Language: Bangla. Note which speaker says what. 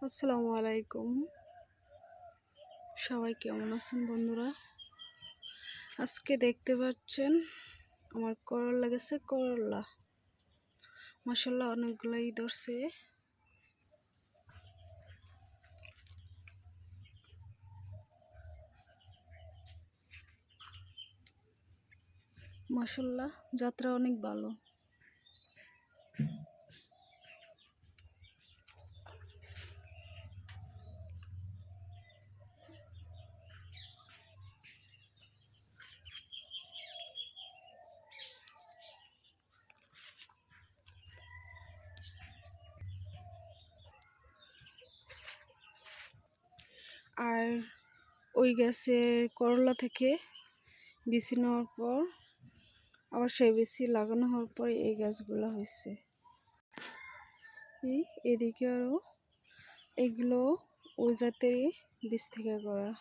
Speaker 1: আসসালামু আলাইকুম। সবাই কেমন আছেন বন্ধুরা? আজকে দেখতে পাচ্ছেন আমার করলা গেছে, করলা মাশাআল্লাহ অনেকগুলাই ধরছে। মাশাআল্লাহ যাত্রা অনেক ভালো। আর ওই গাছের করলা থেকে বিচি নেওয়ার পর আবার সেই বিচি লাগানো হওয়ার পর এই গাছগুলো হয়েছে। এদিকে আরও এগুলো ওই জাতেরই বীজ থেকে করা।